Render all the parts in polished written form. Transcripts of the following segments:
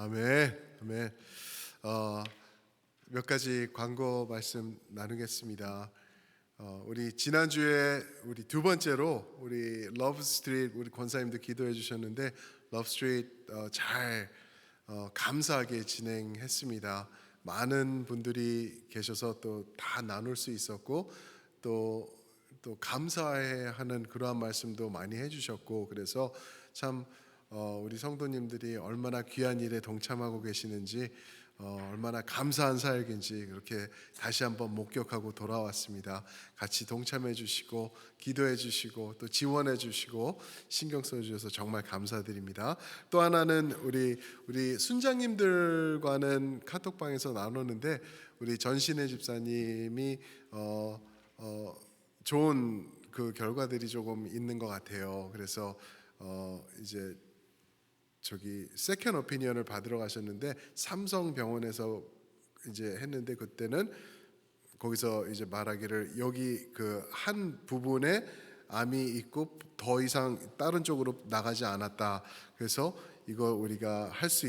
아멘, 아멘. 어, 몇 가지 광고 말씀 나누겠습니다. 우리 지난주에 우리 두 번째로 우리 러브 스트리트 우리 권사님도 기도해 주셨는데 러브 스트리트 잘 감사하게 진행했습니다. 많은 분들이 계셔서 또 다 나눌 수 있었고 또 감사해하는 그러한 말씀도 많이 해주셨고 그래서 참 우리 성도님들이 얼마나 귀한 일에 동참하고 계시는지 얼마나 감사한 사역인지 그렇게 다시 한번 목격하고 돌아왔습니다. 같이 동참해 주시고 기도해 주시고 또 지원해 주시고 신경 써 주셔서 정말 감사드립니다. 또 하나는 우리 순장님들과는 카톡방에서 나누는데 우리 전신혜 집사님이 좋은 그 결과들이 조금 있는 것 같아요. 그래서 이제 저기 세컨 오피니언을 받으러 가셨는데 삼성병원에서 이제 했는데 그때는 거기서 이제 말하기를 여기 그 한 부분에 암이 있고 더 이상 다른 쪽으로 나가지 않았다. 그래서 이거 우리가 할 수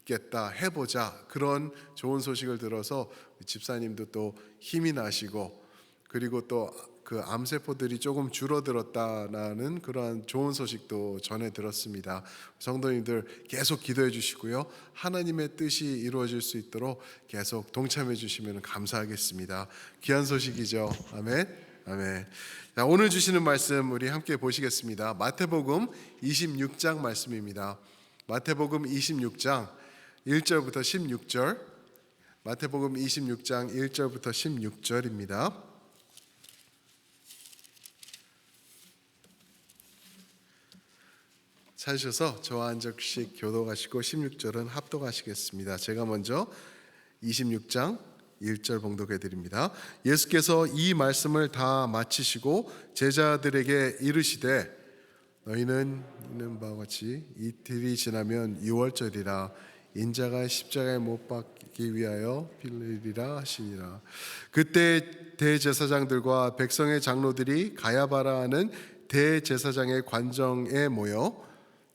있겠다 해보자 그런 좋은 소식을 들어서 집사님도 또 힘이 나시고 그리고 또 그 암세포들이 조금 줄어들었다라는 그러한 좋은 소식도 전해 들었습니다. 성도님들 계속 기도해 주시고요. 하나님의 뜻이 이루어질 수 있도록 계속 동참해 주시면 감사하겠습니다. 귀한 소식이죠. 아멘. 아멘. 자, 오늘 주시는 말씀 우리 함께 보시겠습니다. 마태복음 26장 말씀입니다. 마태복음 26장 1절부터 16절. 마태복음 26장 1절부터 16절입니다. 찾으셔서 저와 한 절씩 교독하시고 16절은 합독하시겠습니다. 제가 먼저 26장 1절 봉독해 드립니다. 예수께서 이 말씀을 다 마치시고 제자들에게 이르시되 너희는 있는 바와 같이 이틀이 지나면 유월절이라 인자가 십자가에 못 박기 위하여 빌리리라 하시니라. 그때 대제사장들과 백성의 장로들이 가야바라 하는 대제사장의 관정에 모여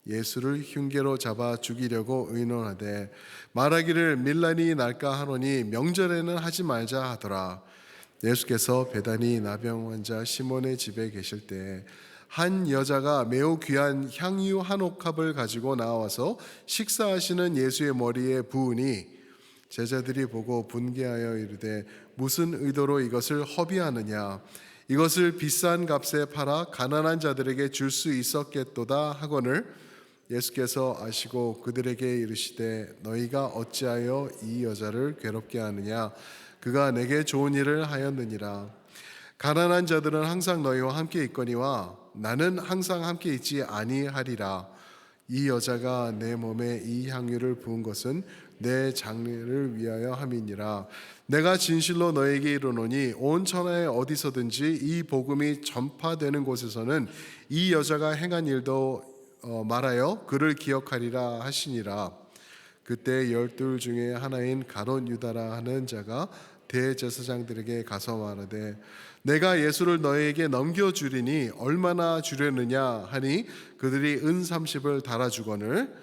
예수를 흉계로 잡아 죽이려고 의논하되 말하기를 밀란이 날까 하노니 명절에는 하지 말자 하더라. 예수께서 베다니 나병 환자 시몬의 집에 계실 때 한 여자가 매우 귀한 향유 한 옥합을 가지고 나와서 식사하시는 예수의 머리에 부으니 제자들이 보고 분개하여 이르되 무슨 의도로 이것을 허비하느냐 이것을 비싼 값에 팔아 가난한 자들에게 줄 수 있었겠도다 하거늘 예수께서 아시고 그들에게 이르시되 너희가 어찌하여 이 여자를 괴롭게 하느냐 그가 내게 좋은 일을 하였느니라. 가난한 자들은 항상 너희와 함께 있거니와 나는 항상 함께 있지 아니하리라. 이 여자가 내 몸에 이 향유를 부은 것은 내 장례를 위하여 함이니라. 내가 진실로 너에게 이르노니 온 천하에 어디서든지 이 복음이 전파되는 곳에서는 이 여자가 행한 일도 말하여 그를 기억하리라 하시니라. 그때 12 중에 하나인 가룟 유다라 하는 자가 대제사장들에게 가서 말하되 내가 예수를 너희에게 넘겨주리니 얼마나 주려느냐 하니 그들이 은 30을 달아주거늘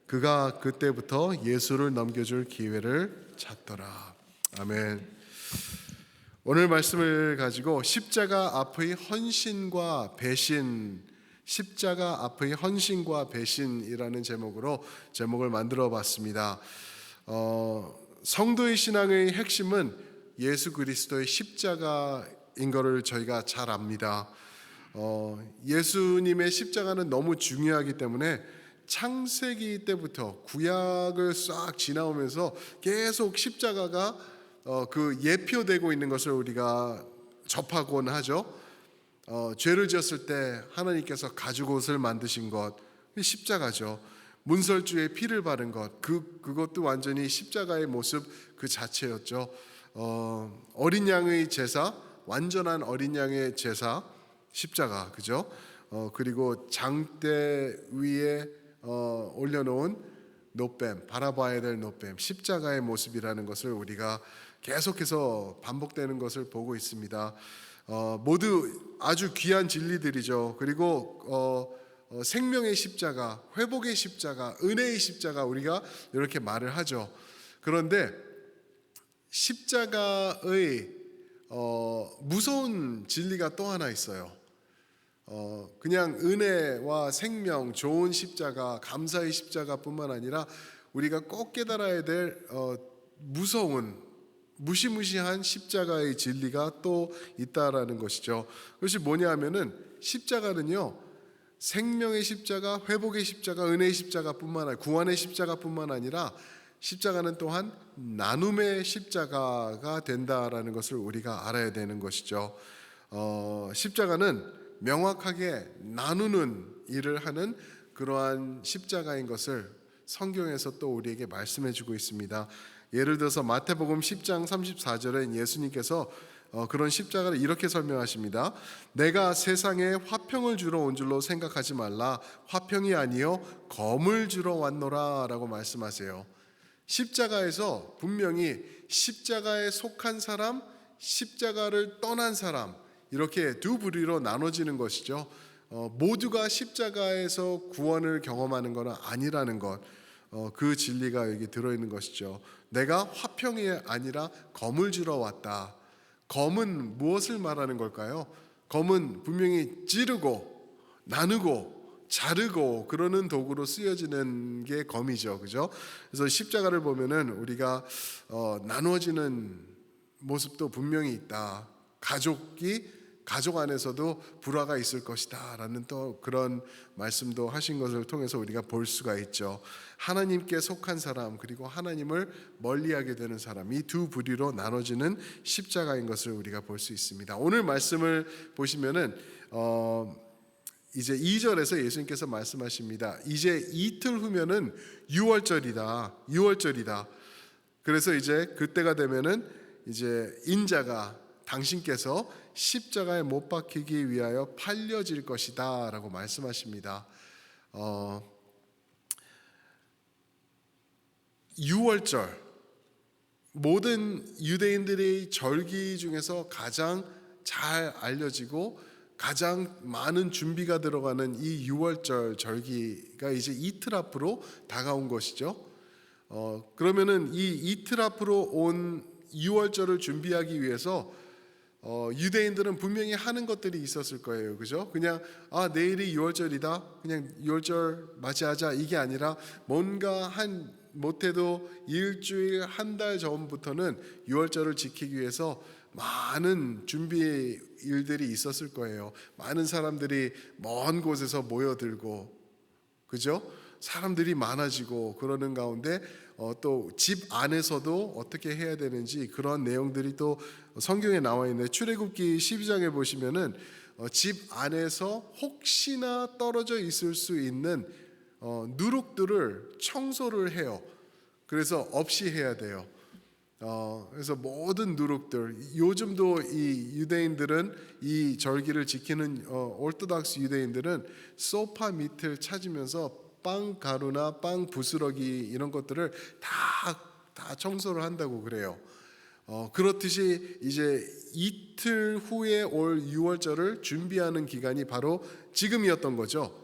그가 그때부터 예수를 넘겨줄 기회를 찾더라. 아멘. 오늘 말씀을 가지고 십자가 앞의 헌신과 배신, 십자가 앞의 헌신과 배신이라는 제목을 만들어 봤습니다. 성도의 신앙의 핵심은 예수 그리스도의 십자가인 것을 저희가 잘 압니다. 예수님의 십자가는 너무 중요하기 때문에 창세기 때부터 구약을 싹 지나오면서 계속 십자가가 그 예표되고 있는 것을 우리가 접하곤 하죠. 죄를 지었을 때 하나님께서 가죽옷을 만드신 것 십자가죠. 문설주에 피를 바른 것 그것도 완전히 십자가의 모습 그 자체였죠. 어린 양의 제사, 완전한 어린 양의 제사 십자가 그죠? 그리고 장대 위에 올려놓은 노뱀, 바라봐야 될 노뱀 십자가의 모습이라는 것을 우리가 계속해서 반복되는 것을 보고 있습니다. 모두 아주 귀한 진리들이죠. 그리고 생명의 십자가, 회복의 십자가, 은혜의 십자가 우리가 이렇게 말을 하죠. 그런데 십자가의 무서운 진리가 또 하나 있어요. 그냥 은혜와 생명, 좋은 십자가, 감사의 십자가뿐만 아니라 우리가 꼭 깨달아야 될 무서운 무시무시한 십자가의 진리가 또 있다라는 것이죠. 그것이 뭐냐 하면은 십자가는요, 생명의 십자가, 회복의 십자가, 은혜의 십자가뿐만 아니라 구원의 십자가뿐만 아니라 십자가는 또한 나눔의 십자가가 된다라는 것을 우리가 알아야 되는 것이죠. 십자가는 명확하게 나누는 일을 하는 그러한 십자가인 것을 성경에서 또 우리에게 말씀해 주고 있습니다. 예를 들어서 마태복음 10장 34절에 예수님께서 그런 십자가를 이렇게 설명하십니다. 내가 세상에 화평을 주러 온 줄로 생각하지 말라. 화평이 아니요 검을 주러 왔노라 라고 말씀하세요. 십자가에서 분명히 십자가에 속한 사람, 십자가를 떠난 사람, 이렇게 두 부류로 나눠지는 것이죠. 모두가 십자가에서 구원을 경험하는 것은 아니라는 것, 그 진리가 여기 들어있는 것이죠. 내가 화평이 아니라 검을 주러 왔다. 검은 무엇을 말하는 걸까요? 검은 분명히 찌르고 나누고 자르고 그러는 도구로 쓰여지는 게 검이죠, 그죠? 그래서 십자가를 보면은 우리가 나누어지는 모습도 분명히 있다. 가족 안에서도 불화가 있을 것이다라는 또 그런 말씀도 하신 것을 통해서 우리가 볼 수가 있죠. 하나님께 속한 사람 그리고 하나님을 멀리하게 되는 사람, 이 두 부류로 나눠지는 십자가인 것을 우리가 볼 수 있습니다. 오늘 말씀을 보시면은 이제 2절에서 예수님께서 말씀하십니다. 이제 이틀 후면은 6월절이다. 그래서 이제 그때가 되면은 이제 인자가 당신께서 십자가에 못 박히기 위하여 팔려질 것이다라고 말씀하십니다. 6월절, 모든 유대인들의 절기 중에서 가장 잘 알려지고 가장 많은 준비가 들어가는 이 6월절 절기가 이제 이틀 앞으로 다가온 것이죠. 그러면은 이 이틀 앞으로 온 6월절을 준비하기 위해서 유대인들은 분명히 하는 것들이 있었을 거예요, 그죠? 그냥 내일이 6월절이다, 그냥 6월절 맞이하자 이게 아니라 뭔가 못해도 일주일 한 달 전부터는 6월절을 지키기 위해서 많은 준비 일들이 있었을 거예요. 많은 사람들이 먼 곳에서 모여들고, 그죠? 사람들이 많아지고 그러는 가운데 또 집 안에서도 어떻게 해야 되는지 그런 내용들이 또 성경에 나와 있는데, 출애굽기 12장에 보시면은 집 안에서 혹시나 떨어져 있을 수 있는 누룩들을 청소를 해요. 그래서 없이 해야 돼요. 그래서 모든 누룩들, 요즘도 이 유대인들은 이 절기를 지키는 오르토독스 유대인들은 소파 밑을 찾으면서 빵 가루나 빵 부스러기 이런 것들을 다 청소를 한다고 그래요. 그렇듯이 이제 이틀 후에 올 6월절을 준비하는 기간이 바로 지금이었던 거죠.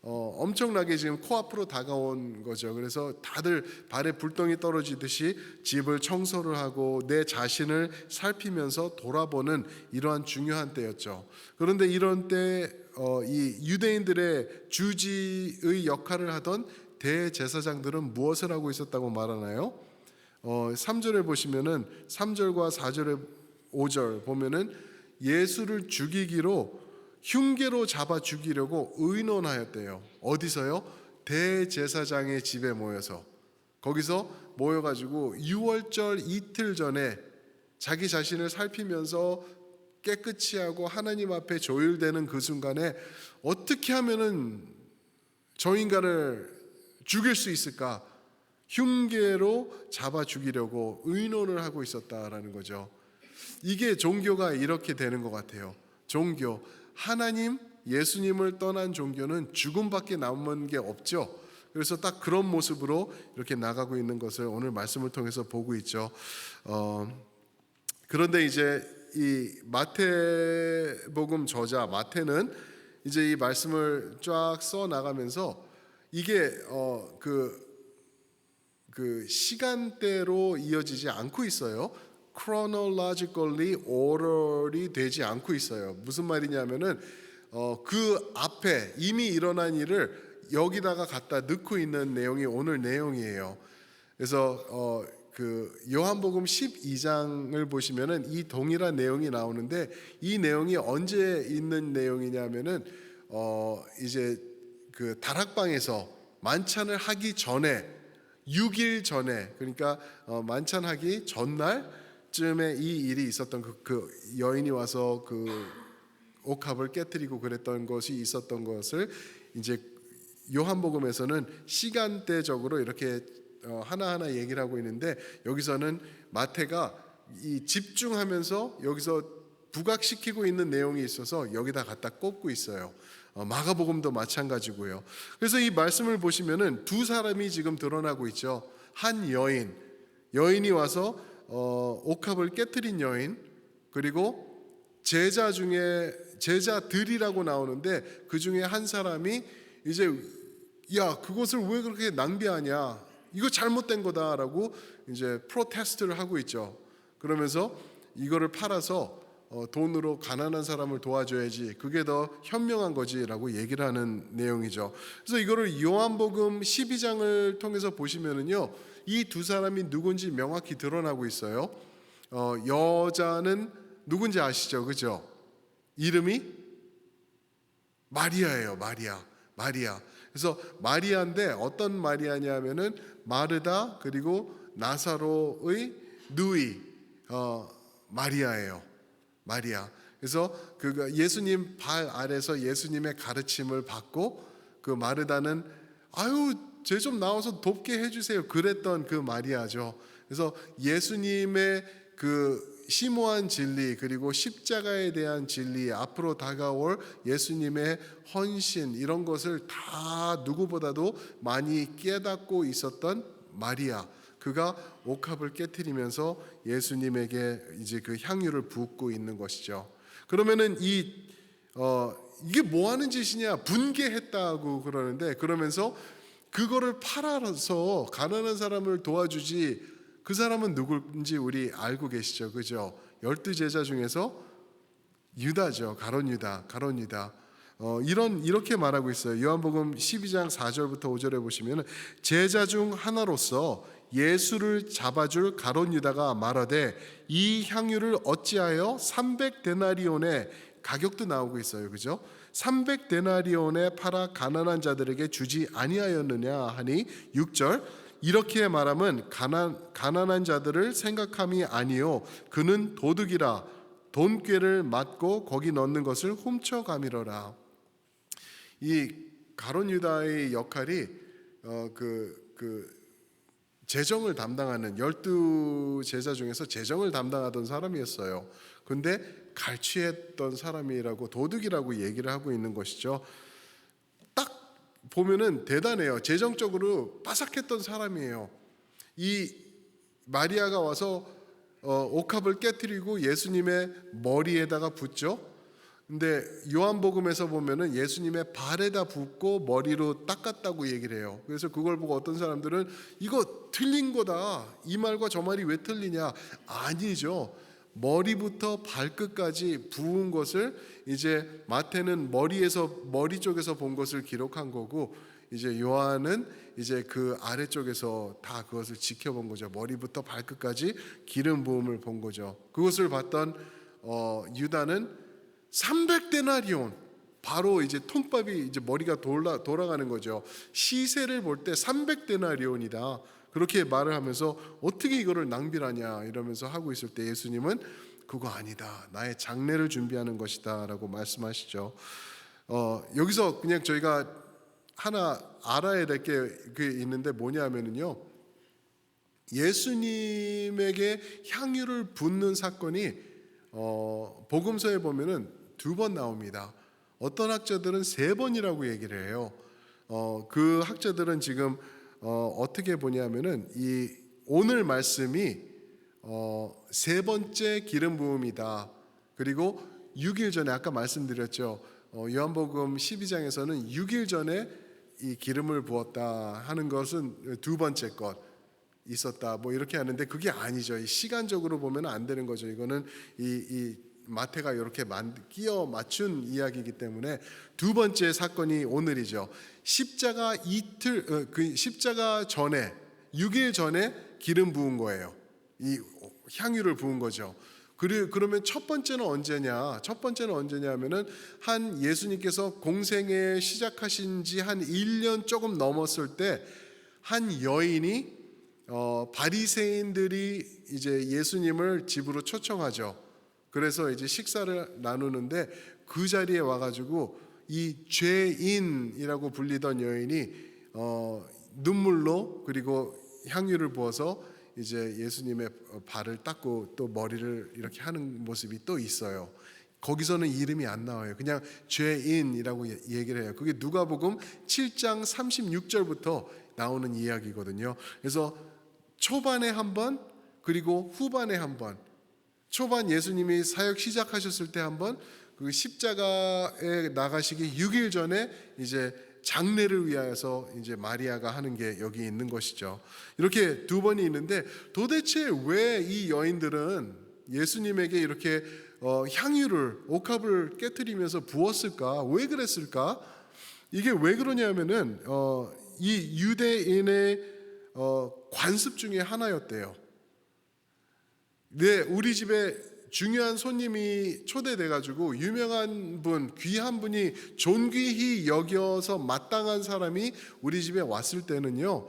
엄청나게 지금 코앞으로 다가온 거죠. 그래서 다들 발에 불똥이 떨어지듯이 집을 청소를 하고 내 자신을 살피면서 돌아보는 이러한 중요한 때였죠. 그런데 이런 때 이 유대인들의 주지의 역할을 하던 대제사장들은 무엇을 하고 있었다고 말하나요? 3절에 보시면은 3절과 4절에 5절 보면은 예수를 죽이기로 흉계로 잡아 죽이려고 의논하였대요. 어디서요? 대제사장의 집에 모여서, 거기서 모여가지고 6월절 이틀 전에 자기 자신을 살피면서 깨끗이 하고 하나님 앞에 조율되는 그 순간에 어떻게 하면은 저 인간을 죽일 수 있을까? 흉계로 잡아 죽이려고 의논을 하고 있었다라는 거죠. 이게 종교가 이렇게 되는 것 같아요. 종교, 하나님, 예수님을 떠난 종교는 죽음밖에 남은 게 없죠. 그래서 딱 그런 모습으로 이렇게 나가고 있는 것을 오늘 말씀을 통해서 보고 있죠. 그런데 이제 이 마태복음 저자 마태는 이제 이 말씀을 쫙 써 나가면서 이게 그 시간대로 이어지지 않고 있어요. chronologically order이 되지 않고 있어요. 무슨 말이냐면은 그 앞에 이미 일어난 일을 여기다가 갖다 넣고 있는 내용이 오늘 내용이에요. 그래서 그 요한복음 12장을 보시면은 이 동일한 내용이 나오는데 이 내용이 언제 있는 내용이냐면은 이제 그 다락방에서 만찬을 하기 전에 6일 전에, 그러니까 만찬하기 전날쯤에 이 일이 있었던 그 여인이 와서 그 옥합을 깨뜨리고 그랬던 것이 있었던 것을 이제 요한복음에서는 시간대적으로 이렇게 하나하나 얘기를 하고 있는데, 여기서는 마태가 이 집중하면서 여기서 부각시키고 있는 내용이 있어서 여기다 갖다 꽂고 있어요. 마가복음도 마찬가지고요. 그래서 이 말씀을 보시면은 두 사람이 지금 드러나고 있죠. 한 여인이 와서 옥합을 깨뜨린 여인, 그리고 제자들이라고 나오는데 그 중에 한 사람이 이제 야, 그것을 왜 그렇게 낭비하냐, 이거 잘못된 거다라고 이제 프로테스트를 하고 있죠. 그러면서 이거를 팔아서 돈으로 가난한 사람을 도와줘야지, 그게 더 현명한 거지라고 얘기를 하는 내용이죠. 그래서 이거를 요한복음 12장을 통해서 보시면은요, 이 두 사람이 누군지 명확히 드러나고 있어요. 여자는 누군지 아시죠, 그죠? 이름이 마리아예요. 마리아. 그래서 마리아인데 어떤 마리아냐면은 마르다 그리고 나사로의 누이 마리아예요. 마리아. 그래서 그 예수님 발 아래서 예수님의 가르침을 받고, 그 마르다는 아유 쟤 좀 나와서 돕게 해주세요 그랬던 그 마리아죠. 그래서 예수님의 그 심오한 진리, 그리고 십자가에 대한 진리, 앞으로 다가올 예수님의 헌신, 이런 것을 다 누구보다도 많이 깨닫고 있었던 마리아, 그가 옥합을 깨트리면서 예수님에게 이제 그 향유를 붓고 있는 것이죠. 그러면은 이게 뭐 하는 짓이냐, 분개했다고 그러는데, 그러면서 그거를 팔아서 가난한 사람을 도와주지, 그 사람은 누구인지 우리 알고 계시죠, 그죠? 12제자 중에서 유다죠. 가룟 유다. 이렇게 말하고 있어요. 요한복음 12장 4절부터 5절에 보시면 제자 중 하나로서 예수를 잡아줄 가룟 유다가 말하되 이 향유를 어찌하여 300데나리온에, 가격도 나오고 있어요, 그죠? 300데나리온에 팔아 가난한 자들에게 주지 아니하였느냐 하니 6절, 이렇게 말하면 가난한 자들을 생각함이 아니요 그는 도둑이라 돈꾀를 맞고 거기 넣는 것을 훔쳐가미러라. 이 가룟 유다의 역할이 재정을 담당하는 12제자 중에서 재정을 담당하던 사람이었어요. 근데 갈취했던 사람이라고, 도둑이라고 얘기를 하고 있는 것이죠. 딱 보면은 대단해요. 재정적으로 빠삭했던 사람이에요. 이 마리아가 와서 옥합을 깨뜨리고 예수님의 머리에다가 붓죠. 근데 요한복음에서 보면은 예수님의 발에다 붓고 머리로 닦았다고 얘기를 해요. 그래서 그걸 보고 어떤 사람들은 이거 틀린 거다, 이 말과 저 말이 왜 틀리냐. 아니죠. 머리부터 발끝까지 부은 것을 이제 마태는 머리 쪽에서 본 것을 기록한 거고, 이제 요한은 이제 그 아래쪽에서 다 그것을 지켜본 거죠. 머리부터 발끝까지 기름 부음을 본 거죠. 그것을 봤던 유다는 300데나리온, 바로 이제 통밥이 이제 머리가 돌아가는 거죠. 시세를 볼 때 300데나리온이다, 그렇게 말을 하면서 어떻게 이거를 낭비하냐 이러면서 하고 있을 때 예수님은 그거 아니다, 나의 장례를 준비하는 것이다 라고 말씀하시죠. 여기서 그냥 저희가 하나 알아야 될 게 있는데 뭐냐면요, 예수님에게 향유를 붓는 사건이 복음서에 보면은 2번 나옵니다. 어떤 학자들은 3번이라고 얘기를 해요. 그 학자들은 지금 어떻게 보냐면은 이 오늘 말씀이 3번째 기름 부음이다. 그리고 6일 전에 아까 말씀드렸죠. 요한복음 12장에서는 6일 전에 이 기름을 부었다 하는 것은 두 번째 것 있었다 뭐 이렇게 하는데 그게 아니죠. 이 시간적으로 보면 안 되는 거죠. 이거는 이 마태가 이렇게 끼어 맞춘 이야기이기 때문에 두 번째 사건이 오늘이죠. 십자가 십자가 전에 6일 전에 기름 부은 거예요. 이 향유를 부은 거죠. 그러면 첫 번째는 언제냐? 첫 번째는 언제냐면은 한 예수님께서 공생애 시작하신 지 한 1년 조금 넘었을 때 한 여인이 바리새인들이 이제 예수님을 집으로 초청하죠. 그래서 이제 식사를 나누는데 그 자리에 와가지고 이 죄인이라고 불리던 여인이 눈물로 그리고 향유를 부어서 이제 예수님의 발을 닦고 또 머리를 이렇게 하는 모습이 또 있어요. 거기서는 이름이 안 나와요. 그냥 죄인이라고 얘기를 해요. 그게 누가복음 7장 36절부터 나오는 이야기거든요. 그래서 초반에 한 번, 그리고 후반에 한 번. 초반 예수님이 사역 시작하셨을 때 한 번, 그 십자가에 나가시기 6일 전에 이제 장례를 위하여서 이제 마리아가 하는 게 여기 있는 것이죠. 이렇게 두 번이 있는데 도대체 왜 이 여인들은 예수님에게 이렇게 향유를 옥합을 깨트리면서 부었을까? 왜 그랬을까? 이게 왜 그러냐면은 이 유대인의 관습 중에 하나였대요. 네, 우리 집에 중요한 손님이 초대돼 가지고 유명한 분, 귀한 분이 존귀히 여겨서 마땅한 사람이 우리 집에 왔을 때는요.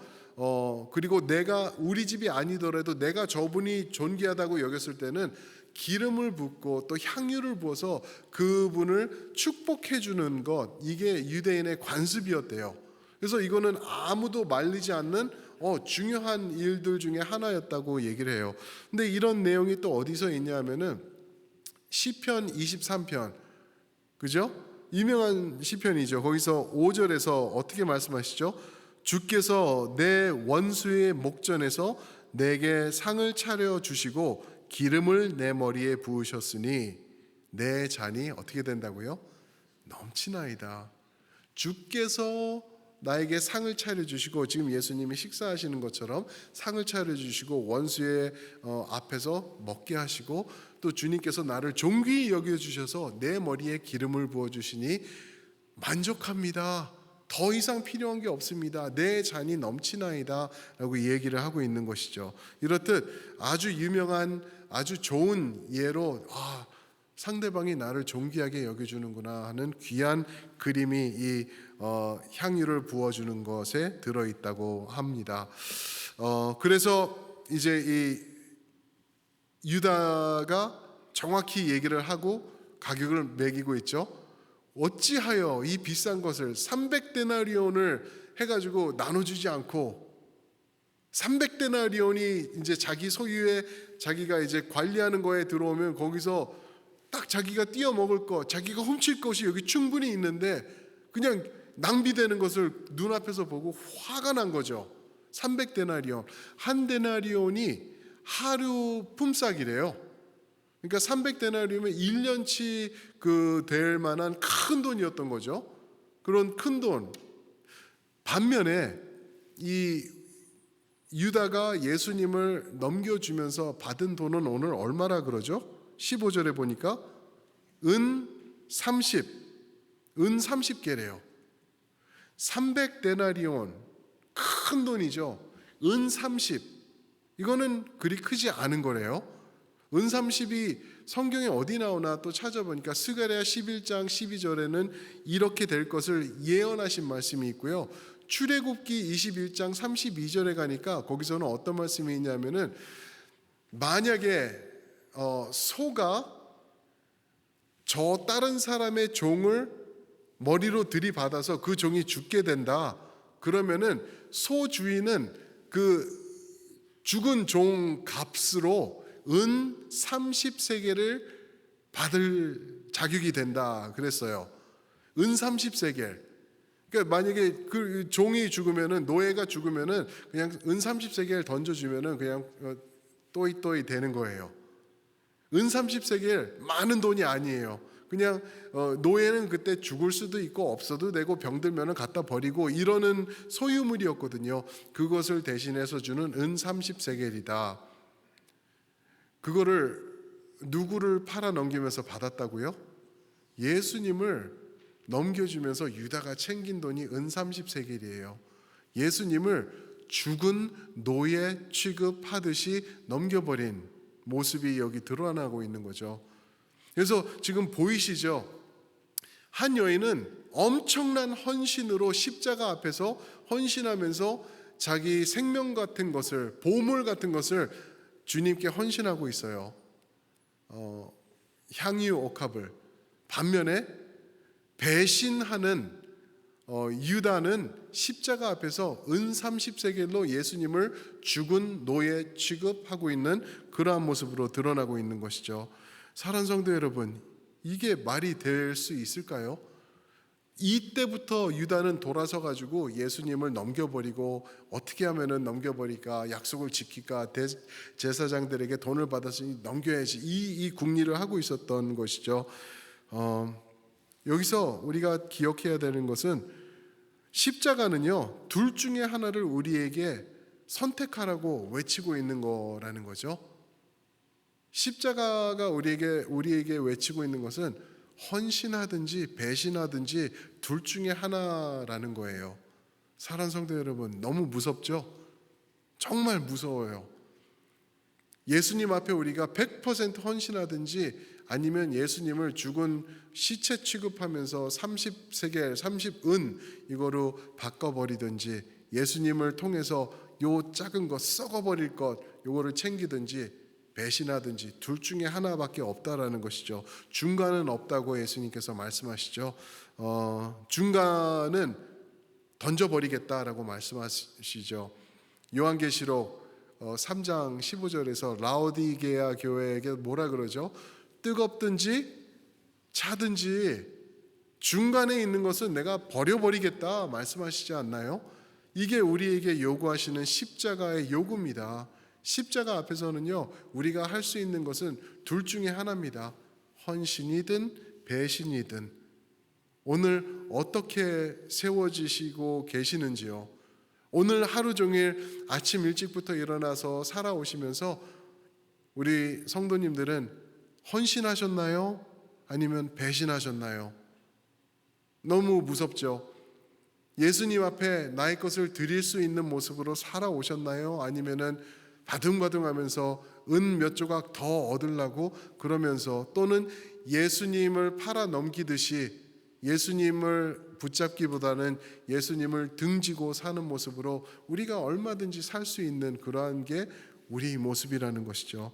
그리고 내가 우리 집이 아니더라도 내가 저분이 존귀하다고 여겼을 때는 기름을 붓고 또 향유를 부어서 그분을 축복해 주는 것, 이게 유대인의 관습이었대요. 그래서 이거는 아무도 말리지 않는 중요한 일들 중에 하나였다고 얘기를 해요. 근데 이런 내용이 또 어디서 있냐면은 시편 23편, 그죠? 유명한 시편이죠. 거기서 5절에서 어떻게 말씀하시죠? 주께서 내 원수의 목전에서 내게 상을 차려 주시고 기름을 내 머리에 부으셨으니 내 잔이 어떻게 된다고요? 넘치나이다. 주께서 나에게 상을 차려주시고, 지금 예수님이 식사하시는 것처럼 상을 차려주시고 원수의 앞에서 먹게 하시고, 또 주님께서 나를 존귀히 여겨주셔서 내 머리에 기름을 부어주시니 만족합니다. 더 이상 필요한 게 없습니다. 내 잔이 넘치나이다 라고 얘기를 하고 있는 것이죠. 이렇듯 아주 유명한 아주 좋은 예로 상대방이 나를 존귀하게 여겨주는구나 하는 귀한 그림이 이 향유를 부어주는 것에 들어있다고 합니다. 그래서 이제 이 유다가 정확히 얘기를 하고 가격을 매기고 있죠. 어찌하여 이 비싼 것을 300데나리온을 해가지고 나눠주지 않고 300데나리온이 이제 자기 소유의 자기가 이제 관리하는 거에 들어오면 거기서 딱 자기가 띄어 먹을 것, 자기가 훔칠 것이 여기 충분히 있는데 그냥 낭비되는 것을 눈앞에서 보고 화가 난 거죠. 300데나리온. 한 데나리온이 하루 품삯이래요. 그러니까 300데나리온이면 1년치 될 만한 큰 돈이었던 거죠. 그런 큰 돈. 반면에 이 유다가 예수님을 넘겨주면서 받은 돈은 오늘 얼마나 그러죠? 15절에 보니까 은 30개래요. 300데나리온, 큰 돈이죠. 은 30, 이거는 그리 크지 않은 거래요. 은 30이 성경에 어디 나오나 또 찾아보니까 스가랴 11장 12절에는 이렇게 될 것을 예언하신 말씀이 있고요. 출애굽기 21장 32절에 가니까 거기서는 어떤 말씀이 있냐면은 만약에 소가 저 다른 사람의 종을 머리로 들이받아서 그 종이 죽게 된다. 그러면은 소 주인은 그 죽은 종 값으로 은 30세겔을 받을 자격이 된다 그랬어요. 은 30세겔. 그러니까 만약에 그 종이 죽으면은, 노예가 죽으면은 그냥 은 30세겔 던져주면은 그냥 또이 되는 거예요. 은 30세겔 많은 돈이 아니에요. 그냥 노예는 그때 죽을 수도 있고 없어도 되고 병들면은 갖다 버리고 이러는 소유물이었거든요. 그것을 대신해서 주는 은 30세겔이다. 그거를 누구를 팔아 넘기면서 받았다고요? 예수님을 넘겨주면서 유다가 챙긴 돈이 은 30세겔이에요. 예수님을 죽은 노예 취급하듯이 넘겨버린 모습이 여기 드러나고 있는 거죠. 그래서 지금 보이시죠? 한 여인은 엄청난 헌신으로 십자가 앞에서 헌신하면서 자기 생명 같은 것을, 보물 같은 것을 주님께 헌신하고 있어요. 향유 옥합을. 반면에 배신하는 유다는 십자가 앞에서 은 30세겔로 예수님을 죽은 노예 취급하고 있는 그러한 모습으로 드러나고 있는 것이죠. 사랑하는 성도 여러분, 이게 말이 될 수 있을까요? 이때부터 유다는 돌아서 가지고 예수님을 넘겨버리고 어떻게 하면은 넘겨버릴까, 약속을 지킬까, 제사장들에게 돈을 받았으니 넘겨야지, 이 궁리를 하고 있었던 것이죠. 여기서 우리가 기억해야 되는 것은 십자가는요, 둘 중에 하나를 우리에게 선택하라고 외치고 있는 거라는 거죠. 십자가가 우리에게 외치고 있는 것은 헌신하든지 배신하든지 둘 중에 하나라는 거예요. 사랑하는 성도 여러분, 너무 무섭죠? 정말 무서워요. 예수님 앞에 우리가 100% 헌신하든지 아니면 예수님을 죽은 시체 취급하면서 30세겔, 30은 이거로 바꿔버리든지 예수님을 통해서 요 작은 것, 썩어버릴 것 요거를 챙기든지 배신하든지 둘 중에 하나밖에 없다라는 것이죠. 중간은 없다고 예수님께서 말씀하시죠. 중간은 던져버리겠다라고 말씀하시죠. 요한계시록 3장 15절에서 라오디게아 교회에게 뭐라 그러죠? 뜨겁든지 차든지 중간에 있는 것은 내가 버려버리겠다 말씀하시지 않나요? 이게 우리에게 요구하시는 십자가의 요구입니다. 십자가 앞에서는요, 우리가 할 수 있는 것은 둘 중에 하나입니다. 헌신이든 배신이든. 오늘 어떻게 세워지시고 계시는지요? 오늘 하루 종일 아침 일찍부터 일어나서 살아오시면서 우리 성도님들은 헌신하셨나요? 아니면 배신하셨나요? 너무 무섭죠? 예수님 앞에 나의 것을 드릴 수 있는 모습으로 살아오셨나요? 아니면은 바둥바둥하면서 은 몇 조각 더 얻으려고 그러면서 또는 예수님을 팔아 넘기듯이 예수님을 붙잡기보다는 예수님을 등지고 사는 모습으로 우리가 얼마든지 살 수 있는 그러한 게 우리 모습이라는 것이죠.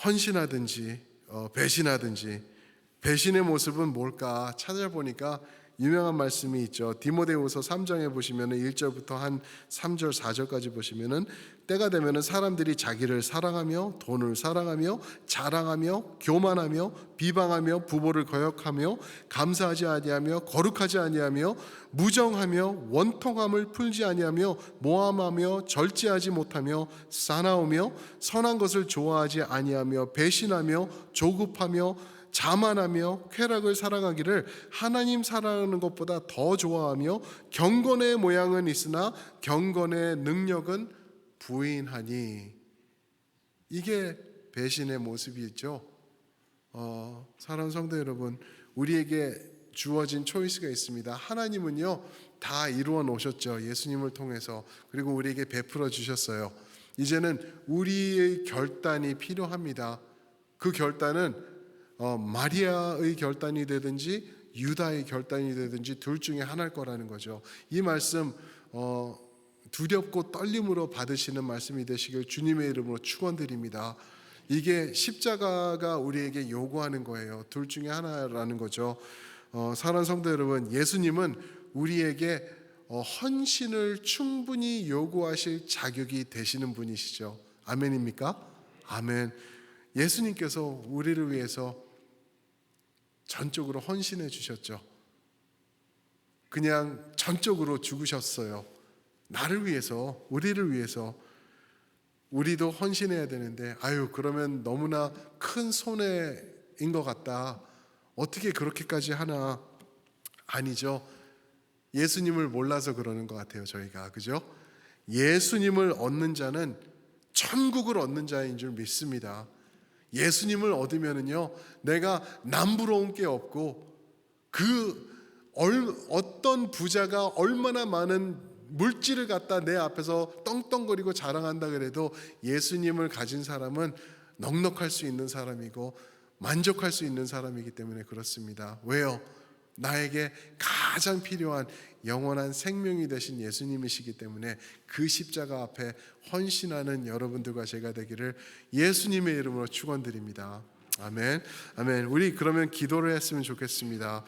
헌신하든지 배신하든지. 배신의 모습은 뭘까 찾아보니까 유명한 말씀이 있죠. 디모데후서 3장에 보시면은 1절부터 한 3절 4절까지 보시면은 때가 되면은 사람들이 자기를 사랑하며 돈을 사랑하며 자랑하며 교만하며 비방하며 부모를 거역하며 감사하지 아니하며 거룩하지 아니하며 무정하며 원통함을 풀지 아니하며 모함하며 절제하지 못하며 사나우며 선한 것을 좋아하지 아니하며 배신하며 조급하며 자만하며 쾌락을 사랑하기를 하나님 사랑하는 것보다 더 좋아하며 경건의 모양은 있으나 경건의 능력은 부인하니. 이게 배신의 모습이죠. 사랑하는 성도 여러분, 우리에게 주어진 초이스가 있습니다. 하나님은요 다 이루어 놓으셨죠. 예수님을 통해서. 그리고 우리에게 베풀어 주셨어요. 이제는 우리의 결단이 필요합니다. 그 결단은 마리아의 결단이 되든지 유다의 결단이 되든지 둘 중에 하나일 거라는 거죠. 이 말씀 두렵고 떨림으로 받으시는 말씀이 되시길 주님의 이름으로 축원드립니다. 이게 십자가가 우리에게 요구하는 거예요. 둘 중에 하나라는 거죠. 사랑하는 성도 여러분, 예수님은 우리에게 헌신을 충분히 요구하실 자격이 되시는 분이시죠. 아멘입니까? 아멘. 예수님께서 우리를 위해서 전적으로 헌신해 주셨죠. 그냥 전적으로 죽으셨어요. 나를 위해서, 우리를 위해서. 우리도 헌신해야 되는데 그러면 너무나 큰 손해 세대인 것 같다. 어떻게 그렇게까지 하나? 아니죠. 예수님을 몰라서 그러는 것 같아요, 저희가. 그죠? 예수님을 얻는 자는 천국을 얻는 자인 줄 믿습니다. 예수님을 얻으면은요, 내가 남부러운 게 없고, 어떤 부자가 얼마나 많은 물질을 갖다 내 앞에서 떵떵거리고 자랑한다 그래도 예수님을 가진 사람은 넉넉할 수 있는 사람이고 만족할 수 있는 사람이기 때문에 그렇습니다. 왜요? 나에게 가장 필요한 영원한 생명이 되신 예수님이시기 때문에 그 십자가 앞에 헌신하는 여러분들과 제가 되기를 예수님의 이름으로 축원드립니다. 아멘. 아멘. 우리 그러면 기도를 했으면 좋겠습니다.